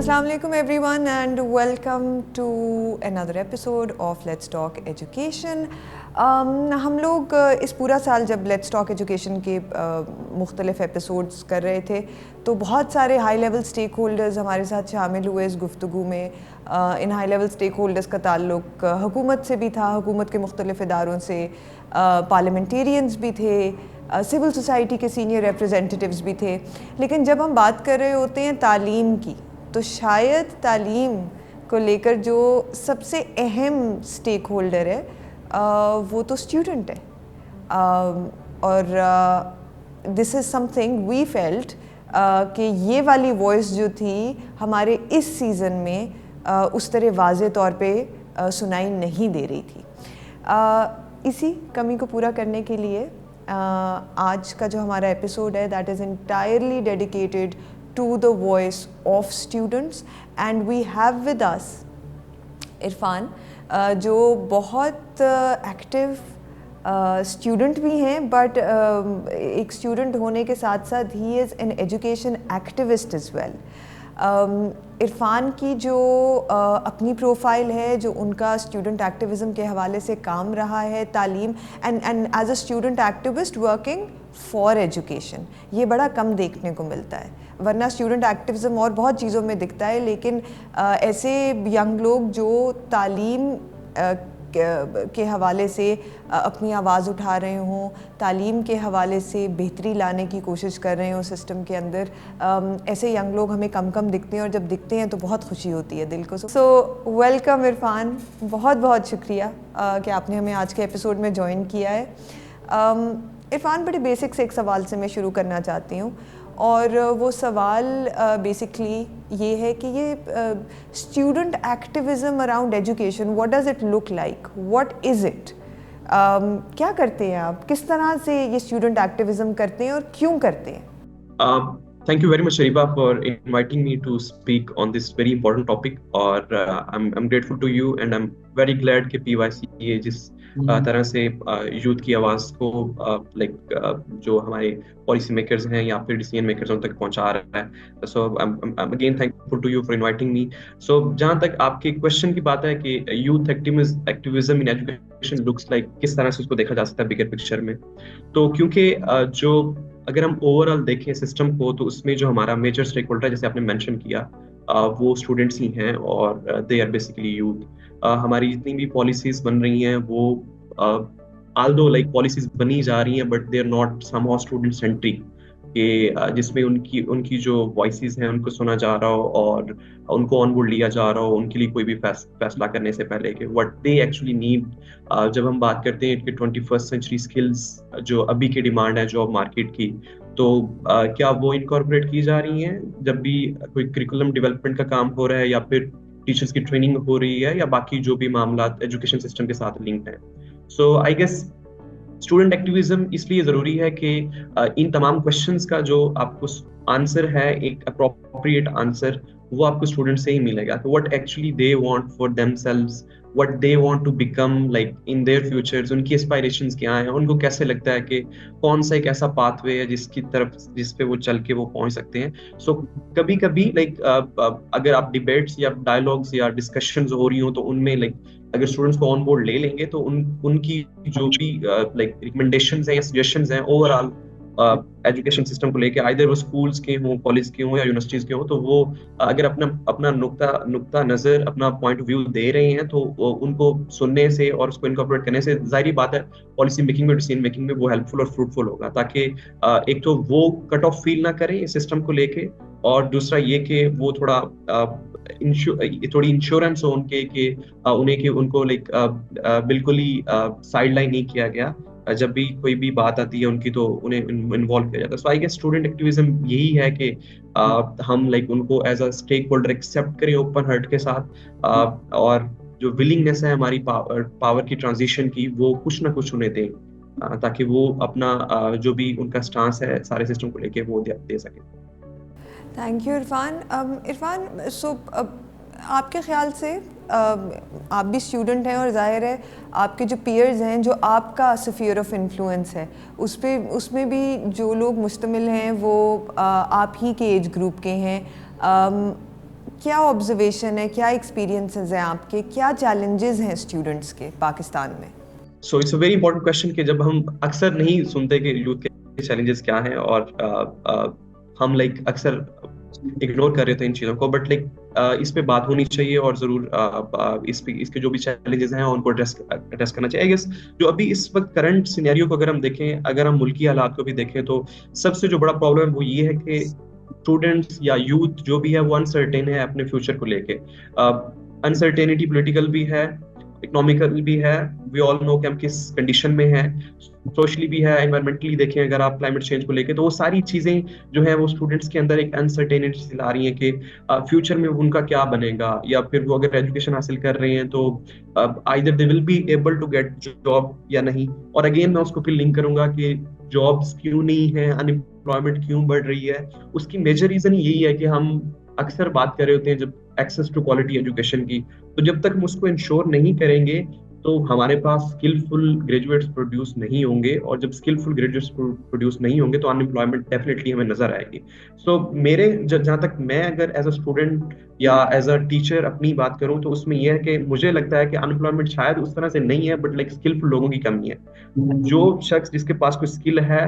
Assalamu alaikum everyone and welcome to another episode of Let's Talk Education. हम लोग इस पूरा साल जब Let's Talk Education के मुख्तलिफ एपिसोड्स कर रहे थे तो बहुत सारे हाई लेवल स्टेक होल्डर्स हमारे साथ शामिल हुए इस गुफ्तगू में. इन हाई लेवल स्टेक होल्डर्स का ताल्लुक हुकूमत से भी था, हुकूमत के मुख्तलिफ इदारों से, पार्लियामेंटेरियंस भी थे, सिविल सोसाइटी के सीनियर रिप्रेजेंटेटिव्स भी थे. लेकिन जब हम बात कर रहे होते हैं तालीम की तो शायद तालीम को लेकर जो सबसे अहम स्टेक होल्डर है वो तो स्टूडेंट है. और this is something we felt कि ये वाली वॉइस जो थी हमारे इस सीज़न में उस तरह वाज़े तौर पे सुनाई नहीं दे रही थी. इसी कमी को पूरा करने के लिए आज का जो हमारा एपिसोड है that is entirely dedicated to the voice of students and we have with us Irfan जो बहुत एक्टिव स्टूडेंट भी हैं बट एक स्टूडेंट होने के साथ साथ he is an education activist is well. Irfan की जो अपनी प्रोफाइल है, जो उनका स्टूडेंट एक्टिविज़म के हवाले से काम रहा है, तालीम and as a student activist working for education, ये बड़ा कम देखने को मिलता है. वरना स्टूडेंट एक्टिविज़म और बहुत चीज़ों में दिखता है लेकिन ऐसे यंग लोग जो तालीम के हवाले से अपनी आवाज़ उठा रहे हों, तालीम के हवाले से बेहतरी लाने की कोशिश कर रहे हों सिस्टम के अंदर, ऐसे यंग लोग हमें कम कम दिखते हैं और जब दिखते हैं तो बहुत खुशी होती है दिल को. सो वेलकम इरफान, बहुत बहुत शुक्रिया कि आपने हमें आज के एपिसोड में ज्वाइन किया है. इरफान, बड़े बेसिक से एक सवाल से मैं शुरू करना चाहती हूँ और वो सवाल बेसिकली ये है कि ये student activism around education, what does it look like, what is it, क्या करते हैं आप, किस तरह से ये स्टूडेंट एक्टिविज़म करते हैं और क्यों करते हैं? Thank you very much, Sharifa, for inviting me to speak on this very important topic. और I'm grateful to you and I'm very glad कि PYC जिस तरह से यूथ की आवाज़ को जो हमारे पॉलिसी मेकर्स हैं या फिर डिसीजन मेकर्स उन तक पहुंचा रहा है. सो I'm again thankful to you for inviting me. So जहाँ तक आपके क्वेश्चन की बात है कि youth activism in education looks like, किस तरह से उसको देखा जा सकता है बिगर पिक्चर में, तो क्योंकि जो अगर हम ओवरऑल देखें सिस्टम को तो उसमें जो हमारा मेजर स्टेक होल्डर है जैसे आपने मेंशन किया वो स्टूडेंट्स ही हैं और दे आर बेसिकली यूथ. हमारी जितनी भी पॉलिसीज बन रही हैं वो आल्दो पॉलिसीज बनी जा रही हैं but they are not somehow student centric, कि जिसमें उनकी जो वॉइसेस हैं उनको सुना जा रहा हो और उनको ऑन बोर्ड लिया जा रहा हो उनके लिए कोई भी फैसला करने से पहले कि व्हाट दे एक्चुअली नीड. जब हम बात करते हैं कि 21st सेंचुरी स्किल्स जो अभी की डिमांड है जॉब मार्केट की, तो क्या वो इनकॉर्पोरेट की जा रही हैं जब भी कोई करिकुलम डेवलपमेंट का काम हो रहा है या फिर टीचर्स की ट्रेनिंग हो रही है या बाकी जो भी मामला एजुकेशन सिस्टम के साथ लिंक्ड हैं. सो आई गेस स्टूडेंट एक्टिविज्म इसलिए ज़रूरी है कि इन तमाम क्वेश्चंस का जो आपको आंसर है, एक अप्रोप्रिएट आंसर, वो आपको स्टूडेंट से ही मिलेगा. तो what actually they want for themselves, what they want to become like in their futures, उनकी एस्पायरेशंस क्या हैं, उनको कैसे लगता है कि कौन सा एक ऐसा पाथवे है जिस पे वो चल के वो पहुंच सकते हैं. सो कभी कभी अगर आप डिबेट्स या डायलॉग्स या डिस्कशंस हो रही हो तो उनमें अगर स्टूडेंट्स को ऑन बोर्ड ले लेंगे तो उनकी जो भी रिकमेंडेशंस हैं या सजेशंस हैं ओवरऑल एजुकेशन सिस्टम को लेके, आइदर वो स्कूल्स के हों, कॉलेज के हों या यूनिवर्सिटीज के हों, तो वो अगर अपना नुक्ता नजर, अपना पॉइंट ऑफ व्यू दे रहे हैं तो उनको सुनने से और उसको इनकॉर्पोरेट करने से जाहिर बात है पॉलिसी मेकिंग में, डिसीजन मेकिंग में वो हेल्पफुल और फ्रूटफुल होगा, ताकि एक तो वो कट ऑफ फील ना करें इस सिस्टम को लेके और दूसरा ये कि वो थोड़ी इंश्योरेंस हो उनके कि उनको बिल्कुल ही साइडलाइन नहीं किया गया जब भी कोई भी बात आती है उनकी, तो उन्हें इन्वॉल्व किया जाता है. So I guess student activism यही है कि हम उनको as a stakeholder accept करें ओपन हार्ट के साथ और जो विलिंगनेस है हमारी पावर की ट्रांजिशन की, वो कुछ ना कुछ उन्हें दें ताकि वो अपना जो भी उनका स्टांस है सारे सिस्टम को लेके वो दे सके. Thank you Irfan. Irfan, so आपके ख्याल से आप भी स्टूडेंट हैं और जाहिर है आपके जो पीयर्स हैं, जो आपका स्फीयर ऑफ इन्फ्लुएंस है, उसमें भी जो लोग मुश्तमिल हैं वो आप ही के एज ग्रुप के हैं। क्या ऑब्जर्वेशन है, क्या एक्सपीरियंसेस हैं आपके, क्या चैलेंजेस हैं स्टूडेंट्स के पाकिस्तान में? So it's a very important question कि जब हम अक्सर नहीं सुनते कि यूथ के चैलेंजेस क्या हैं, और हम लाइक अक्सर इग्नोर कर रहे थे इन चीज़ों को, बट लाइक इस पे बात होनी चाहिए और ज़रूर इसके जो भी चैलेंजेस हैं उनको एड्रेस करना चाहिए। आई गेस जो अभी इस वक्त करंट सिनेरियो को अगर हम देखें, अगर हम मुल्की हालात को भी देखें, तो सबसे जो बड़ा प्रॉब्लम है वो ये है कि स्टूडेंट्स या यूथ जो भी है वो अनसर्टेन है अपने फ्यूचर को लेके। अनसर्टेनिटी पॉलिटिकल भी है, इकोनॉमिकल भी है, वी ऑल नो कि हम किस कंडीशन में हैं, सोशली भी है, एनवायरमेंटली देखें अगर आप क्लाइमेट चेंज को लेके, तो वो सारी चीजें जो है वो स्टूडेंट्स के अंदर एक अनसर्टेनिटी ला रही है कि फ्यूचर में उनका क्या बनेगा, या फिर वो अगर एजुकेशन हासिल कर रहे हैं तो either they will be able to get job या नहीं। और अगेन मैं उसको फिर लिंक करूंगा कि जॉब्स क्यों नहीं है, अनएम्प्लॉयमेंट क्यों बढ़ रही है, उसकी मेजर रीजन यही है कि हम अक्सर बात कर रहे होते हैं जब एक्सेस टू क्वालिटी एजुकेशन की, तो जब तक हम उसको इंश्योर नहीं करेंगे तो हमारे पास स्किलफुल ग्रेजुएट्स प्रोड्यूस नहीं होंगे, और जब स्किलफुल ग्रेजुएट्स प्रोड्यूस नहीं होंगे तो अनएम्प्लॉयमेंट डेफिनेटली हमें नजर आएगी। सो मेरे जहाँ तक मैं अगर एज अ स्टूडेंट या एज अ टीचर अपनी बात करूं, तो उसमें यह है कि मुझे लगता है कि अनएम्प्लॉयमेंट शायद उस तरह से नहीं है, बट लाइक स्किलफुल लोगों की कमी है। जो शख्स जिसके पास कोई स्किल है,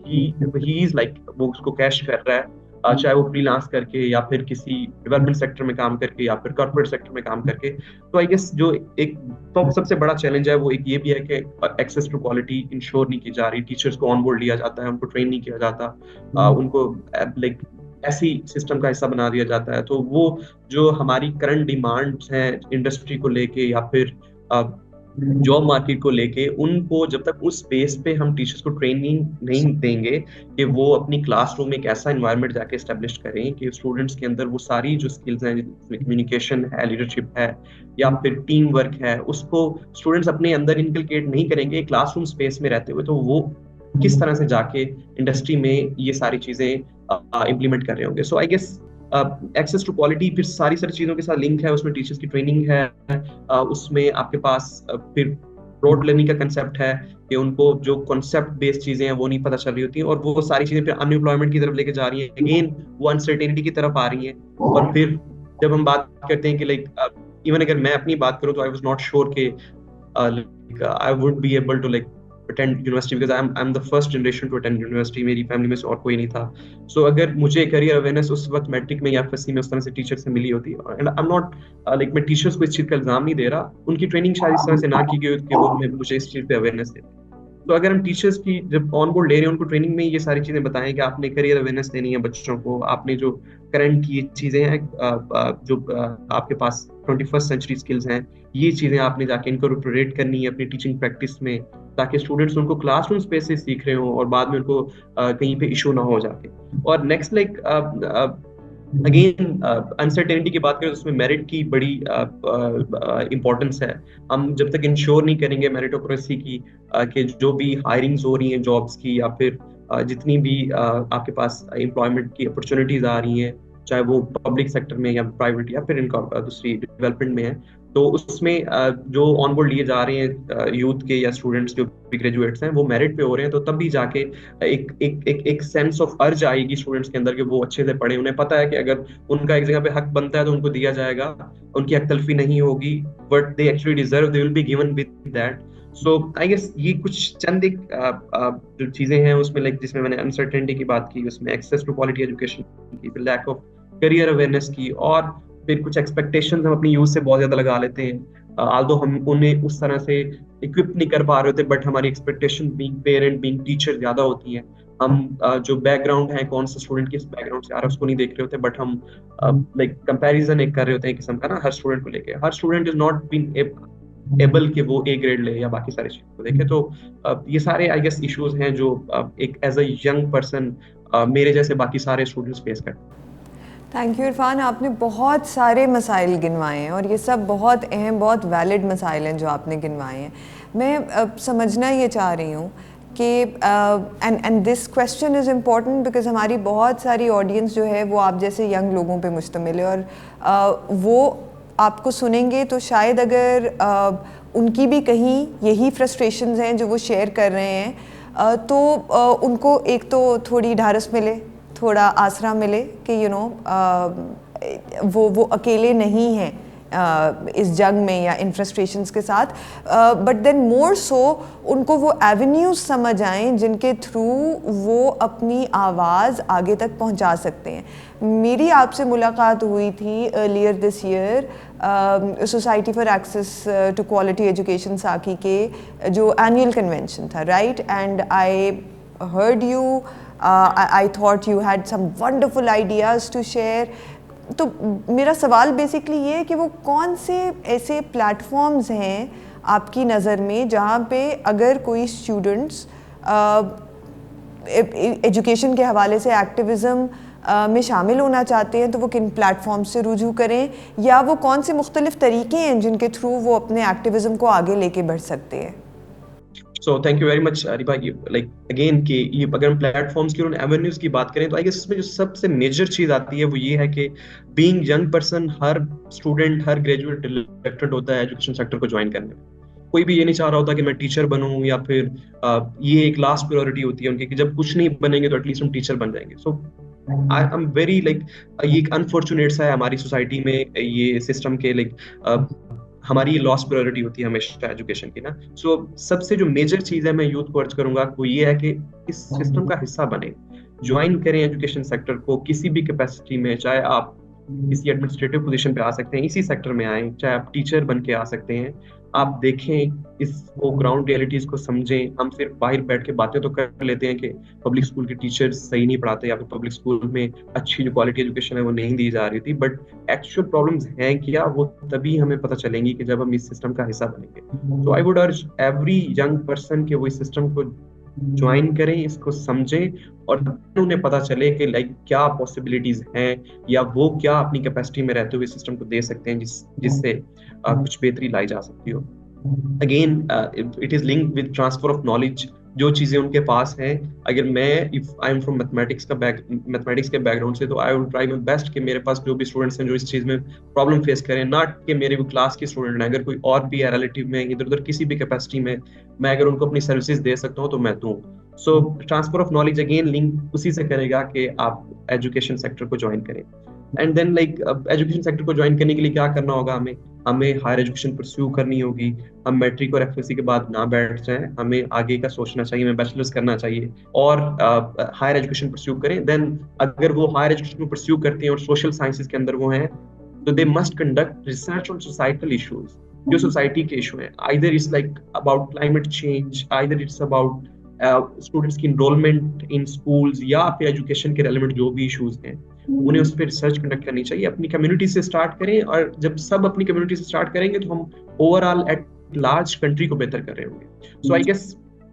ही इज लाइक वो उसको कैश कर रहा है, चाहे वो फ्रीलांस करके या फिर किसी डेवलपमेंट सेक्टर में काम करके या फिर कॉर्पोरेट सेक्टर में काम करके। तो आई गेस जो एक तो सबसे बड़ा चैलेंज है वो एक ये भी है कि एक्सेस टू क्वालिटी इंश्योर नहीं की जा रही, टीचर्स को ऑन बोर्ड लिया जाता है, उनको ट्रेन नहीं किया जाता, उनको लाइक ऐसी सिस्टम का हिस्सा बना दिया जाता है। तो वो जो हमारी करंट डिमांड्स हैं इंडस्ट्री को लेके या फिर जॉब मार्केट को लेके, उनको जब तक उस बेस पे हम टीचर्स को ट्रेनिंग नहीं देंगे कि वो अपनी क्लासरूम में एक ऐसा एनवायरनमेंट जाके एस्टेब्लिश करें कि स्टूडेंट्स के अंदर वो सारी जो स्किल्स हैं, कम्युनिकेशन है, लीडरशिप है या फिर टीम वर्क है, उसको स्टूडेंट्स अपने अंदर इनकलकेट नहीं करेंगे क्लासरूम स्पेस में रहते हुए, तो वो किस तरह से जाके इंडस्ट्री में ये सारी चीजें इम्प्लीमेंट कर रहे होंगे। So I guess access to quality फिर सारी चीजों के साथ लिंक है, उसमें टीचर्स की ट्रेनिंग है, उसमें आपके पास फिर ब्रॉड लर्निंग का कंसेप्ट है कि उनको जो कॉन्सेप्ट बेस्ड चीजें हैं वो नहीं पता चल रही होती हैं, और वो सारी चीजें फिर अनएम्प्लॉयमेंट की तरफ लेके जा रही हैं, अगेन वो अनसर्टेनिटी की तरफ आ रही हैं। और फिर जब हम बात करते हैं कि लाइक इवन अगर मैं अपनी बात करूं तो आई वाज नॉट श्योर कि I would be able to like attend university because I'm the first generation to attend university, मेरी फैमिली में से और कोई नहीं था। So अगर मुझे करियर अवेयरनेस उस वक्त मैट्रिक में या एफएससी में उस तरह से टीचर से मिली होती, and I am not like मैं टीचर्स को इस चीज का इल्जाम नहीं दे रहा, उनकी ट्रेनिंग शायद इस तरह से ना की गई होती कि वो मुझे इस चीज पे अवेयरनेस देते। तो अगर हम टीचर्स की जब ऑन बोर्ड ले रहे हैं, उनको ट्रेनिंग में ये सारी चीजें बताएं कि आपने करियर अवेयरनेस देनी है बच्चों को, आपने जो करंट की चीजें हैं, जो आपके पास 21st सेंचुरी स्किल्स हैं, ये चीजें आपने जाके इनकॉर्पोरेट करनी है अपनी टीचिंग प्रैक्टिस में, ताकि स्टूडेंट्स उनको क्लासरूम स्पेस से सीख रहे हो और बाद में उनको कहीं पे इशू ना हो जाके। और नेक्स्ट लाइक अगेन अनसर्टेनिटी की बात करें तो उसमें मेरिट की बड़ी इंपॉर्टेंस है। हम जब तक इंश्योर नहीं करेंगे मेरिटोक्रेसी की, कि जो भी हायरिंग्स हो रही हैं जॉब्स की, या फिर जितनी भी आपके पास एम्प्लॉयमेंट की अपॉर्चुनिटीज आ रही हैं, चाहे वो पब्लिक सेक्टर में या प्राइवेट या फिर इनका दूसरी डेवलपमेंट में है, तो उसमें जो ऑन बोर्ड लिए जा रहे हैं यूथ के या स्टूडेंट्स जो भी ग्रेजुएट्स हैं, वो मेरिट पे हो रहे हैं, तो तब भी जाके एक एक एक एक सेंस ऑफ अर्ज आएगी स्टूडेंट्स के अंदर कि वो अच्छे से पढ़े। उन्हें पता है कि अगर उनका एक जगह पे हक बनता है तो उनको दिया जाएगा, उनकी हक तलफी नहीं होगी, but they actually deserve, they will be given with that. So I guess ये कुछ चंद एक जो चीजें हैं उसमें, लाइक जिसमें मैंने अनसर्टेनिटी की बात की, उसमें एक्सेस टू क्वालिटी एजुकेशन की, फिर लैक ऑफ करियर अवेयरनेस की, और फिर कुछ एक्सपेक्टेशंस हम अपनी यूथ से बहुत ज्यादा लगा लेते हैं, आल्दो हम उन्हें उस तरह से इक्विप नहीं कर पा रहे होते, बट हमारी expectation being parent being teacher ज्यादा होती हैं। हम जो बैकग्राउंड है, कौन सा स्टूडेंट किस बैकग्राउंड से आ रहा है उसको नहीं देख रहे होते, बट हम लाइक कंपैरिजन एक कर रहे होते हैं किस्म का ना हर स्टूडेंट को लेके। हर student is not been able कि वो ए ग्रेड ले या बाकी सारी चीजों को देखे। तो ये सारे आई गेस इश्यूज हैं जो एक एज अ यंग पर्सन मेरे जैसे बाकी सारे स्टूडेंट्स फेस करते हैं। थैंक यू इरफान, आपने बहुत सारे मसाइल गिनवाए हैं और ये सब बहुत अहम, बहुत वैलिड मसाइल हैं जो आपने गिनवाए हैं। मैं समझना ये चाह रही हूँ कि and this question is important because हमारी बहुत सारी ऑडियंस जो है वो आप जैसे यंग लोगों पे मुश्तमिल है, और वो आपको सुनेंगे तो शायद अगर उनकी भी कहीं यही फ्रस्ट्रेशंस हैं जो वो शेयर कर रहे हैं, तो उनको एक तो थोड़ी ढारस मिले, थोड़ा आसरा मिले कि वो अकेले नहीं हैं इस जंग में या इन फ्रस्ट्रेशंस के साथ, बट देन मोर सो उनको वो एवेन्यूज समझ आएँ जिनके थ्रू वो अपनी आवाज़ आगे तक पहुंचा सकते हैं। मेरी आपसे मुलाकात हुई थी earlier this year society for access to quality education साकी के जो एनुअल कन्वेंशन था, right, and I heard you, I thought you had some wonderful ideas to share. तो मेरा सवाल बेसिकली ये है कि वो कौन से ऐसे प्लेटफॉर्म्स हैं आपकी नज़र में जहाँ पे अगर कोई स्टूडेंट्स एजुकेशन के हवाले से एक्टिविज़म में शामिल होना चाहते हैं तो वो किन प्लेटफॉर्म से रुजू करें, या वो कौन से मुख्तलिफ तरीके हैं जिनके थ्रू वो अपने एक्टिविज़म को आगे लेके बढ़ सकते हैं? So thank you very much Ariba, like again कि ये अगर हम प्लेटफॉर्म्स की और एवेन्यूज की बात करें तो आई गेस इसमें जो सबसे मेजर चीज आती है वो ये है कि बीइंग यंग पर्सन, हर स्टूडेंट, हर ग्रेजुएट रिलेक्टेड होता है एजुकेशन सेक्टर को ज्वाइन करने में। कोई भी ये नहीं चाह रहा होता कि मैं टीचर बनूं, या फिर ये एक लास्ट प्रायोरिटी होती है उनकी कि जब कुछ नहीं बनेंगे तो एटलीस्ट हम टीचर बन जाएंगे। सो आई एम वेरी लाइक ये एक अनफॉर्चुनेट सा है हमारी सोसाइटी में ये सिस्टम के हमारी लॉस्ट प्रायोरिटी होती है हमेशा एजुकेशन की ना। सो सबसे जो मेजर चीज है मैं यूथ को अर्ज करूंगा वो ये है कि इस सिस्टम का हिस्सा बने, ज्वाइन करें एजुकेशन सेक्टर को किसी भी कैपेसिटी में, चाहे आप किसी एडमिनिस्ट्रेटिव पोजीशन पे आ सकते हैं, इसी सेक्टर में आए, चाहे आप टीचर बन के आ सकते हैं। आप देखें इसको, ग्राउंड रियलिटीज को समझें। हम सिर्फ बाहर बैठ के बातें तो कर लेते हैं कि पब्लिक स्कूल के टीचर्स सही नहीं पढ़ाते या फिर पब्लिक स्कूल में अच्छी जो क्वालिटी एजुकेशन है वो नहीं दी जा रही थी, बट एक्चुअल प्रॉब्लम्स हैं क्या, वो तभी हमें पता चलेंगी कि जब हम इस सिस्टम का हिस्सा बनेंगे। तो आई वुड अर्ज एवरी यंग पर्सन के वो इस सिस्टम को ज्वाइन करें, इसको समझें, और उन्हें पता चले कि लाइक क्या पॉसिबिलिटीज हैं या वो क्या अपनी कैपेसिटी में रहते हुए सिस्टम को दे सकते हैं जिससे कुछ बेहतरी लाई जा सकती हो। Again it is linked with transfer of knowledge. जो चीजें उनके पास हैं, अगर मैं if I am from mathematics के बैकग्राउंड से, तो I will try my best कि मेरे पास जो भी स्टूडेंट्स हैं जो इस चीज में प्रॉब्लम फेस करें, नॉट कि मेरे वो क्लास के स्टूडेंट हैं, अगर कोई और भी है रिलेटिव में इधर उधर किसी भी कैपेसिटी में, मैं अगर उनको अपनी सर्विसेज दे सकता हूँ तो मैं दूँ। So transfer of knowledge again link उसी से करेगा कि आप एजुकेशन सेक्टर को ज्वाइन करें। And then like education sector को ज्वाइन करने के लिए क्या करना होगा, हमें हायर एजुकेशन परस्यू करनी होगी। हम मैट्रिक और एफएससी के बाद ना बैठ जाएं, हमें आगे का सोचना चाहिए, हमें बैचलर्स करना चाहिए और हायर एजुकेशन परस्यू करें। देन अगर वो हायर एजुकेशन को परस्यू करते हैं और सोशल साइंसेज के अंदर वो हैं, तो they must conduct research on societal issues, जो सोसाइटी के इशू हैं। Either it's like about climate change, either it's about students की इनरोलमेंट इन स्कूल्स, या फिर एजुकेशन के रेलेवेंट जो भी इश्यूज हैं उन्हें उस पर रिसर्च कंडक्ट करनी चाहिए। अपनी कम्युनिटी से स्टार्ट करें, और जब सब अपनी कम्युनिटी से स्टार्ट करेंगे तो हम ओवरऑल एट लार्ज कंट्री को बेहतर कर रहे होंगे। सो आई गेस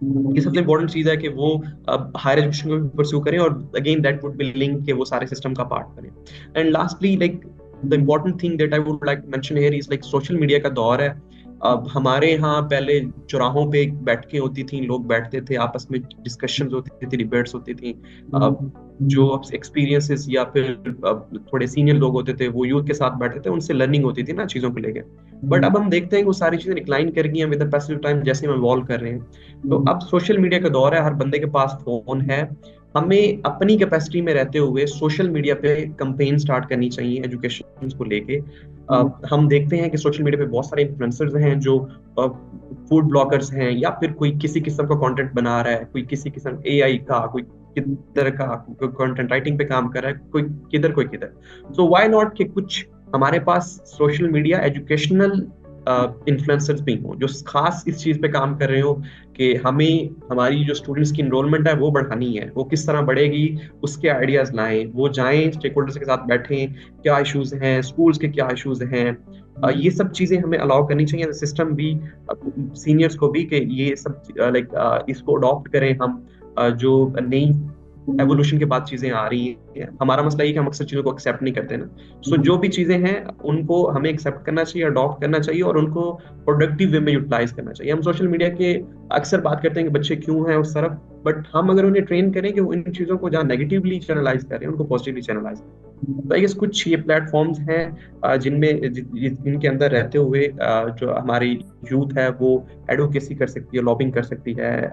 ये सबसे इंपॉर्टेंट चीज है कि वो हायर एजुकेशन को भी परस्यू करें, और again that would be link कि वो सारे सिस्टम का पार्ट बने। And lastly like the important thing that I would like mention here is like social media का दौर है। अब हमारे यहाँ पहले चौराहों पे बैठकें होती थी, लोग बैठते थे, आपस में डिस्कशंस होती थी, डिबेट्स होती थी। जो एक्सपीरियंसेस या फिर थोड़े सीनियर लोग होते थे वो यूथ के साथ बैठते थे, उनसे लर्निंग होती थी ना चीजों को लेकर। बट अब हम देखते हैं कि वो सारी चीजें डिक्लाइन कर गई हैं with the passage of time, जैसे हम इवॉल्व कर रहे हैं। तो अब सोशल मीडिया का दौर है, हर बंदे के पास फोन है। हमें अपनी कैपेसिटी में रहते हुए सोशल मीडिया पे कैंपेन स्टार्ट करनी चाहिए एजुकेशन को लेके। हम देखते हैं कि सोशल मीडिया पे बहुत सारे इन्फ्लुएंसर्स हैं जो फूड ब्लॉगर्स हैं, या फिर कोई किसी किस्म का कंटेंट बना रहा है, कोई किसी किस्म एआई का, कोई किधर का कंटेंट राइटिंग पे काम कर रहा है, कोई किधर। सो व्हाई नॉट कि कुछ हमारे पास सोशल मीडिया एजुकेशनल इन्फ्लुएंसर्स भी हो जो खास इस चीज पे काम कर रहे हो कि हमें हमारी जो स्टूडेंट्स की इनरोलमेंट है वो बढ़ानी है, वो किस तरह बढ़ेगी उसके आइडियाज लाएं, वो जाएं स्टेक होल्डर्स के साथ बैठें, क्या इश्यूज हैं स्कूल्स के, क्या इश्यूज हैं, ये सब चीजें हमें अलाउ करनी चाहिए सिस्टम भी, सीनियर्स को भी, कि ये सब लाइक इसको अडॉप्ट करें हम। जो नई एवोल्यूशन के बाद चीजें आ रही हैं, हमारा मसला ये कि हम अक्सर चीजों को एक्सेप्ट नहीं करते ना। सो जो भी चीजें हैं उनको हमें एक्सेप्ट करना चाहिए, अडॉप्ट करना चाहिए, और उनको प्रोडक्टिव वे में यूटिलाइज करना चाहिए। हम सोशल मीडिया के अक्सर बात करते हैं कि बच्चे क्यों हैं उस तरफ, बट हम अगर उन्हें ट्रेन करें कि वो इन चीजों को जहाँ नेगेटिवली चैनलाइज करें उनको पॉजिटिवली चैनलाइज करें। तो आई गेस कुछ ये प्लेटफॉर्म्स हैं जिनमें जिनके अंदर रहते हुए जो हमारी यूथ है वो एडवोकेसी कर सकती है, लॉबिंग कर सकती है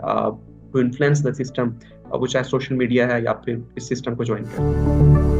टू इन्फ्लुएंस द सिस्टम, वो चाहे सोशल मीडिया है या फिर इस सिस्टम को ज्वाइन कर।